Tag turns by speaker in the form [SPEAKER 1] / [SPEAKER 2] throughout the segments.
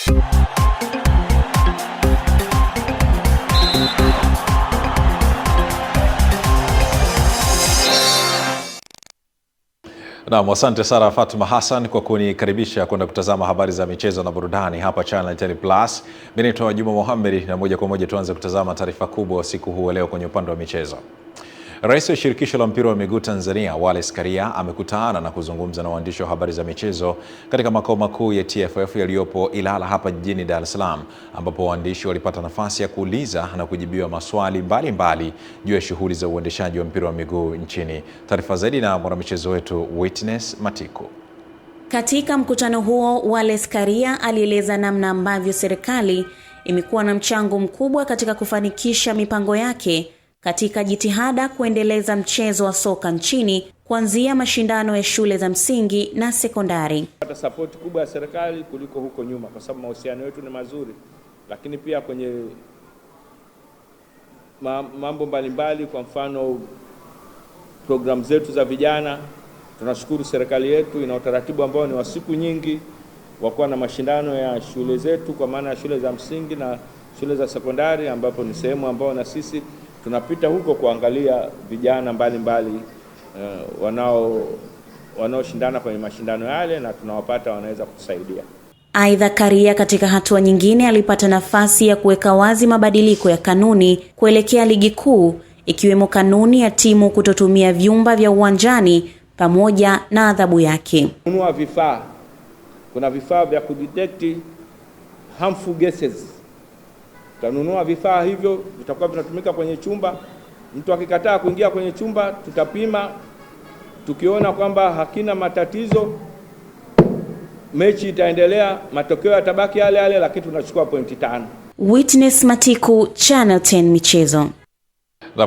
[SPEAKER 1] Naam, asante sana Fatuma Hassan kwa kunikaribisha kwenda kutazama habari za michezo na burudani hapa Channel 10 Plus. Mimi ni Juma Mohamed na moja kwa moja tuanze kutazama taarifa kubwa siku huu leo kwenye upande wa michezo. Rais wa shirikisho la mpira wa miguu Tanzania Wallace Karia amekutana na kuzungumza na waandishi wa habari za michezo katika makao makuu ya TFF yaliyopo Ilala hapa jijini Dar es Salaam, ambapo waandishi walipata nafasi ya kuuliza na kujibiwa maswali mbalimbali juu ya shughuli za uendeshaji wa mpira wa miguu nchini. Taarifa zaidi na mwanamichezo wetu Witness Matiku.
[SPEAKER 2] Katika mkutano huo, Wallace Karia alieleza namna ambavyo serikali imekuwa na mchango mkubwa katika kufanikisha mipango yake katika jitihada kuendeleza mchezo wa soka nchini kuanzia mashindano ya shule za msingi na sekondari.
[SPEAKER 3] Pata support kubwa ya serikali kuliko huko nyuma kwa sababu mahusiano yetu ni mazuri, lakini pia kwenye mambo mbalimbali, kwa mfano program zetu za vijana, tunashukuru serikali yetu ina utaratibu ambao ni wa siku nyingi wa kuwa na mashindano ya shule zetu, kwa maana ya shule za msingi na shule za sekondari, ambapo ni sehemu ambao na sisi tunapita huko kuangalia vijana mbalimbali wanaoshindana kwenye mashindano yale, na tunawapata wanaweza kutusaidia.
[SPEAKER 2] Aidha, Karia katika hatua nyingine alipata nafasi ya kuweka wazi mabadiliko ya kanuni kuelekea ligi kuu, ikiwemo kanuni ya timu kutotumia vyumba vya uwanjani pamoja na adhabu yake.
[SPEAKER 3] Kununua vifaa, kuna vifaa vya kudetect harmful gases. Tutanunua vifaa hivyo, vitakuwa vinatumika kwenye chumba. Mtu akikataa kuingia kwenye chumba, tutapima. Tukiona kwamba hakina matatizo, mechi itaendelea, matokeo yatabaki yale yale, lakini tunachukua pointi 5.
[SPEAKER 2] Witness Matiku, Channel 10 Michezo.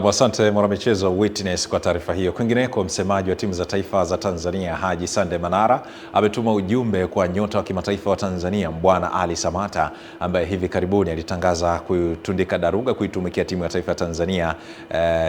[SPEAKER 1] Asante mwanamichezo Witness kwa taarifa hiyo. Kwingineko, msemaji wa timu za taifa za Tanzania Haji Sande Manara ametuma ujumbe kwa nyota wa kimataifa wa Tanzania Bwana Ali Samata, ambaye hivi karibuni alitangaza kutundika daruga kuitumikia timu ya taifa ya Tanzania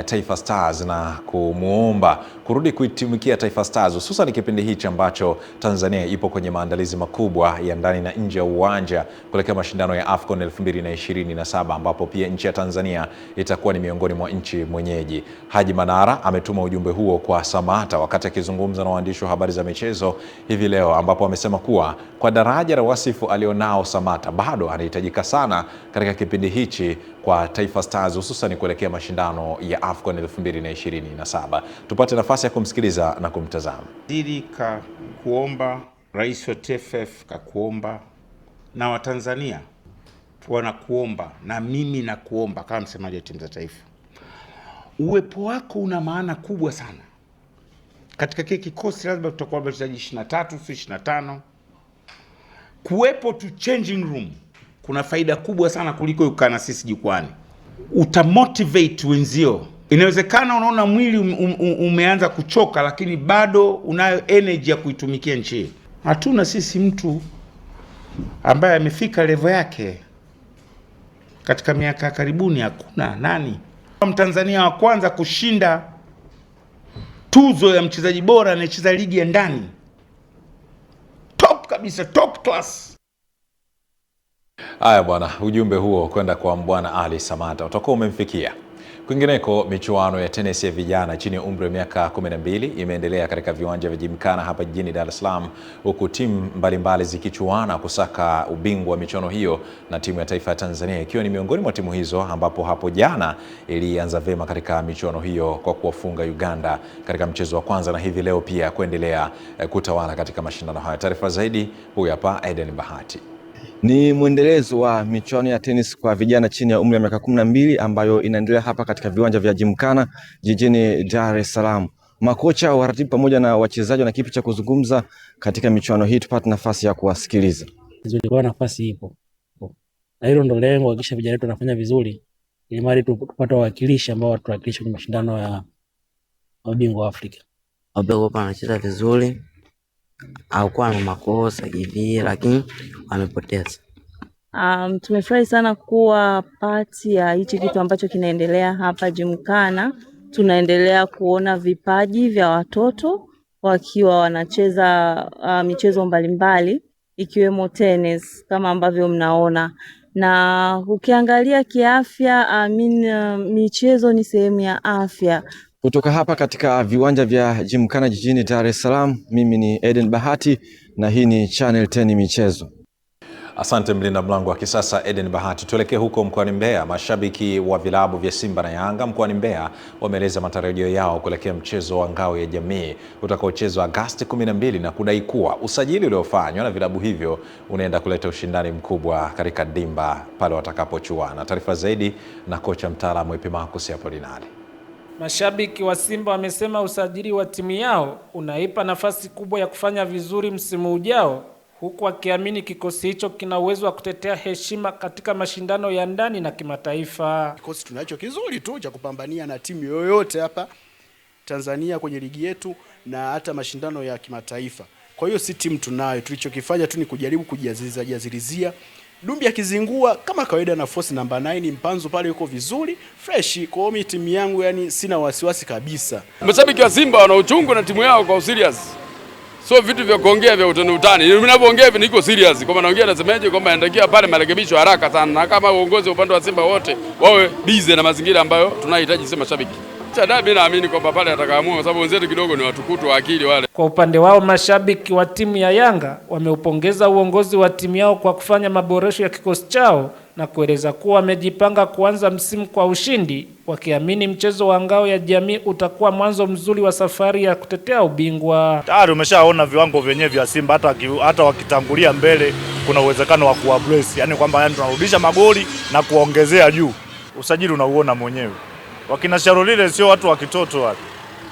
[SPEAKER 1] Taifa Stars, na kumuomba kurudi kuitumikia Taifa Stars, hususan kipindi hichi ambacho Tanzania ipo kwenye maandalizi makubwa ya ndani na nje ya uwanja kuelekea mashindano ya AFCON 2027, ambapo pia nchi ya Tanzania itakuwa ni miongoni mwa nchi mwenyeji. Haji Manara ametuma ujumbe huo kwa Samata wakati akizungumza na waandishi wa habari za michezo hivi leo, ambapo amesema kuwa kwa daraja la wasifu alionao Samata bado anahitajika sana katika kipindi hichi kwa Taifa Stars, hususan kuelekea mashindano ya AFCON 2027. Tupate nafasi ya kumsikiliza na kumtazama.
[SPEAKER 4] Dili kuomba, rais wa TFF kakuomba, na Watanzania wanakuomba, na mimi nakuomba kama msemaji wa timu za taifa. Uwepo wako una maana kubwa sana katika kile kikosi. Lazima tutakuwa wachezaji 23 25. Kuwepo tu changing room kuna faida kubwa sana kuliko ukaa na sisi jukwani. Utamotivate wenzio. Inawezekana unaona mwili umeanza kuchoka, lakini bado unayo energy ya kuitumikia nchi. Hatuna sisi mtu ambaye amefika level yake katika miaka karibuni, hakuna. Nani Mtanzania wa kwanza kushinda tuzo ya mchezaji bora anayecheza ligi ya ndani, top kabisa, top class.
[SPEAKER 1] Haya bwana, ujumbe huo kwenda kwa Bwana Ali Samata utakuwa umemfikia. Kwingineko, michuano ya tenisi ya vijana chini ya umri wa miaka 12 imeendelea katika viwanja vya Gymkhana hapa jijini Dar es Salaam, huku timu mbalimbali zikichuana kusaka ubingwa wa michuano hiyo, na timu ya taifa ya Tanzania ikiwa ni miongoni mwa timu hizo, ambapo hapo jana ilianza vema katika michuano hiyo kwa kuwafunga Uganda katika mchezo wa kwanza, na hivi leo pia kuendelea kutawala katika mashindano haya. Taarifa zaidi huyu hapa Eden Bahati.
[SPEAKER 5] Ni mwendelezo wa michuano ya tenis kwa vijana chini ya umri wa miaka 12 ambayo inaendelea hapa katika viwanja vya Gymkhana jijini Dar es Salaam. Makocha, waratibu pamoja na wachezaji wana kipi cha kuzungumza katika michuano hii? Tupate nafasi ya kuwasikiliza.
[SPEAKER 6] Kwa nafasi ipo, na hilo ndo lengo, kuhakikisha vijana wetu wanafanya vizuri ili mali tupate wawakilishi ambao watuwakilisha kwenye mashindano ya mabingwa wa Afrika.
[SPEAKER 7] Wabego wanacheza vizuri, au kwa makosa hivi, lakini wamepoteza.
[SPEAKER 8] Tumefurahi sana kuwa party ya hichi kitu ambacho kinaendelea hapa Gymkhana. Tunaendelea kuona vipaji vya watoto wakiwa wanacheza michezo mbalimbali ikiwemo tennis kama ambavyo mnaona. Na ukiangalia kiafya, michezo ni sehemu ya afya.
[SPEAKER 5] Kutoka hapa katika viwanja vya Gymkhana jijini Dar es Salaam, mimi ni Eden Bahati na hii ni Channel 10 Michezo.
[SPEAKER 1] Asante mlinda mlango wa kisasa Eden Bahati. Tuelekee huko mkoani Mbeya. Mashabiki wa vilabu vya Simba na Yanga mkoani Mbeya wameeleza matarajio yao kuelekea mchezo wa ngao ya jamii utakaochezwa Agosti 12 na kudai kuwa usajili uliofanywa na vilabu hivyo unaenda kuleta ushindani mkubwa katika dimba pale watakapochuana. Taarifa zaidi na kocha mtaalamu Epimakus Apolinari.
[SPEAKER 9] Mashabiki wa Simba wamesema usajili wa timu yao unaipa nafasi kubwa ya kufanya vizuri msimu ujao, huku akiamini kikosi hicho kina uwezo wa kutetea heshima katika mashindano ya ndani na kimataifa.
[SPEAKER 10] Kikosi tunacho kizuri tu cha kupambania na timu yoyote hapa Tanzania kwenye ligi yetu na hata mashindano ya kimataifa. Kwa hiyo si timu tunayo, tulichokifanya tu ni kujaribu kujazilizia. Dumbi akizingua kama kawaida na force namba 9 Mpanzu pale yuko vizuri, fresh. Kwa hiyo timu yangu yani sina wasiwasi kabisa.
[SPEAKER 11] Mashabiki wa Simba wana uchungu na timu yao kwa serious. So vitu vya kuongea vya utani. Mimi ninapoongea hivi niko serious. Kwa maana naongea nasemaje kwamba yanatakiwa pale marekebisho haraka sana. Na kama uongozi upande wa Simba wote wawe busy na mazingira ambayo tunahitaji sema mashabiki. Mimi naamini kwamba pale atakaamua kwa sababu wenzetu kidogo ni watukutu wa akili wale.
[SPEAKER 9] Kwa upande wao mashabiki wa timu ya Yanga wameupongeza uongozi wa timu yao kwa kufanya maboresho ya kikosi chao na kueleza kuwa wamejipanga kuanza msimu kwa ushindi, wakiamini mchezo wa ngao ya jamii utakuwa mwanzo mzuri wa safari ya kutetea ubingwa.
[SPEAKER 12] Tayari umeshaona viwango vyenyewe vya Simba, hata wakitangulia mbele kuna uwezekano wa kuwabrace, yani kwamba tunarudisha magoli na kuongezea juu. Usajili unauona mwenyewe. Wakina Sharolile sio watu wa kitoto wale.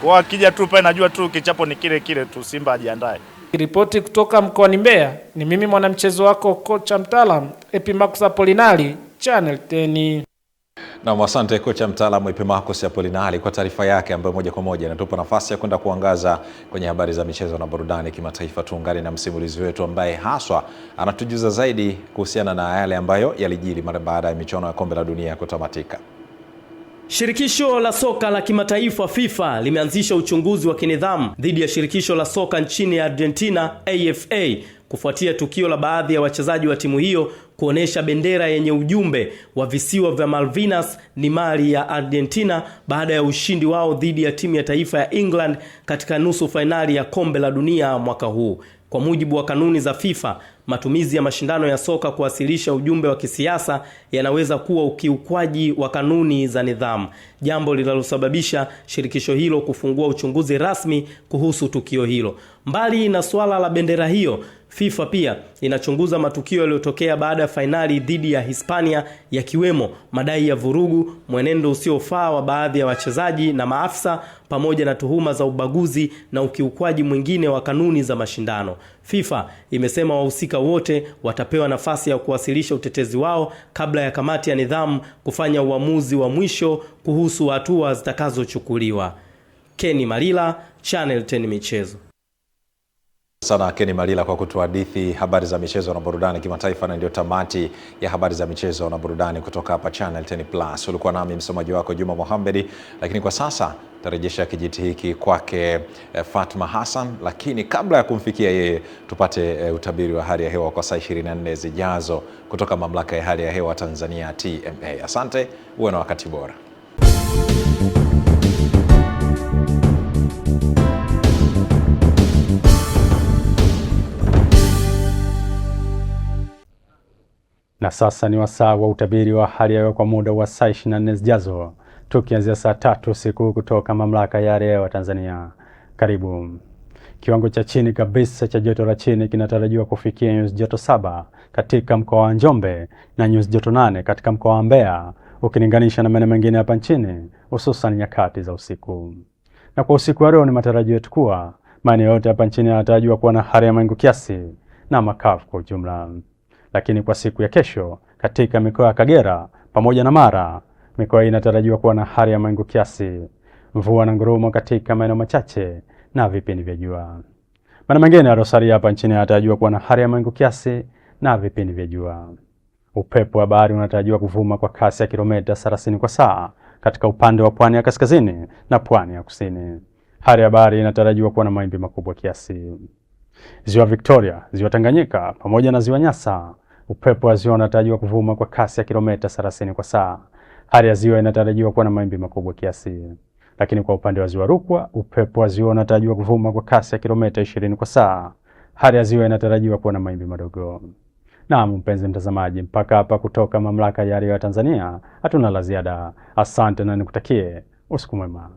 [SPEAKER 12] Kwa akija tu pale najua tu kichapo ni kile kile tu, Simba ajiandae.
[SPEAKER 9] Ripoti kutoka mkoani Mbeya, ni mimi mwanamchezo wako kocha mtaalamu Epimakus Apolinari, Channel 10.
[SPEAKER 1] Na asante kocha mtaalamu Epimakus Apolinari kwa taarifa yake ambayo moja kwa moja inatupa nafasi ya kwenda kuangaza kwenye habari za michezo na burudani kimataifa. Tuungane na msimulizi wetu ambaye haswa anatujuza zaidi kuhusiana na yale ambayo yalijiri mara baada ya michuano ya kombe la dunia kutamatika.
[SPEAKER 13] Shirikisho la soka la kimataifa FIFA limeanzisha uchunguzi wa kinidhamu dhidi ya shirikisho la soka nchini Argentina AFA kufuatia tukio la baadhi ya wachezaji wa timu hiyo kuonesha bendera yenye ujumbe wa visiwa vya Malvinas ni mali ya Argentina baada ya ushindi wao dhidi ya timu ya taifa ya England katika nusu fainali ya kombe la dunia mwaka huu. Kwa mujibu wa kanuni za FIFA, matumizi ya mashindano ya soka kuwasilisha ujumbe wa kisiasa yanaweza kuwa ukiukwaji wa kanuni za nidhamu, jambo linalosababisha shirikisho hilo kufungua uchunguzi rasmi kuhusu tukio hilo. Mbali na swala la bendera hiyo, FIFA pia inachunguza matukio yaliyotokea baada ya fainali dhidi ya Hispania, yakiwemo madai ya vurugu, mwenendo usiofaa wa baadhi ya wachezaji na maafisa, pamoja na tuhuma za ubaguzi na ukiukwaji mwingine wa kanuni za mashindano. FIFA imesema wahusika wote watapewa nafasi ya kuwasilisha utetezi wao kabla ya kamati ya nidhamu kufanya uamuzi wa mwisho kuhusu hatua zitakazochukuliwa. Kenny Malila, Channel 10 Michezo.
[SPEAKER 1] Sana Kenny Malila kwa kutuhadithi habari za michezo na burudani kimataifa, na ndio tamati ya habari za michezo na burudani kutoka hapa Channel 10 Plus. Ulikuwa nami msomaji wako Juma Mohamed, lakini kwa sasa tarejesha kijiti hiki kwake Fatma Hassan, lakini kabla ya kumfikia yeye tupate utabiri wa hali ya hewa kwa saa 24 zijazo kutoka mamlaka ya hali ya hewa Tanzania TMA. Asante, uwe na wakati bora.
[SPEAKER 14] Na sasa ni wasaa wa utabiri wa hali ya hewa kwa muda wa saa 24 zijazo, tukianzia saa 3 usiku kutoka mamlaka ya hali ya hewa Tanzania. Karibu. Kiwango cha chini kabisa cha joto la chini kinatarajiwa kufikia nyuzi joto 7 katika mkoa wa Njombe na nyuzi joto 8 katika mkoa wa Mbeya, ukilinganisha na maeneo mengine hapa nchini, hususan nyakati za usiku. Na kwa usiku wa leo ni matarajio yetu kuwa maeneo yote hapa nchini yanatarajiwa kuwa na hali ya mawingu kiasi na makavu kwa ujumla. Lakini kwa siku ya kesho katika mikoa ya Kagera pamoja na Mara, mikoa hii inatarajiwa kuwa na hali ya mawingu kiasi, mvua na ngurumo katika maeneo machache na vipindi vya jua. Maeneo mengine ya Rosaria hapa nchini yanatarajiwa kuwa na hali ya mawingu kiasi na vipindi vya jua. Upepo wa bahari unatarajiwa kuvuma kwa kasi ya kilomita 30 kwa saa katika upande wa pwani ya kaskazini na pwani ya kusini. Hali ya bahari inatarajiwa kuwa na mawimbi makubwa kiasi. Ziwa Victoria, Ziwa Tanganyika pamoja na Ziwa Nyasa, upepo wa ziwa unatarajiwa kuvuma kwa kasi ya kilomita 30 kwa saa. Hali ya ziwa inatarajiwa kuwa na mawimbi makubwa kiasi. Lakini kwa upande wa Ziwa Rukwa, upepo wa ziwa unatarajiwa kuvuma kwa kasi ya kilomita 20 kwa saa. Hali ya ziwa inatarajiwa kuwa na mawimbi madogo. Naam, mpenzi mtazamaji, mpaka hapa kutoka Mamlaka ya Hali ya Hewa Tanzania hatuna la ziada. Asante na nikutakie usiku mwema.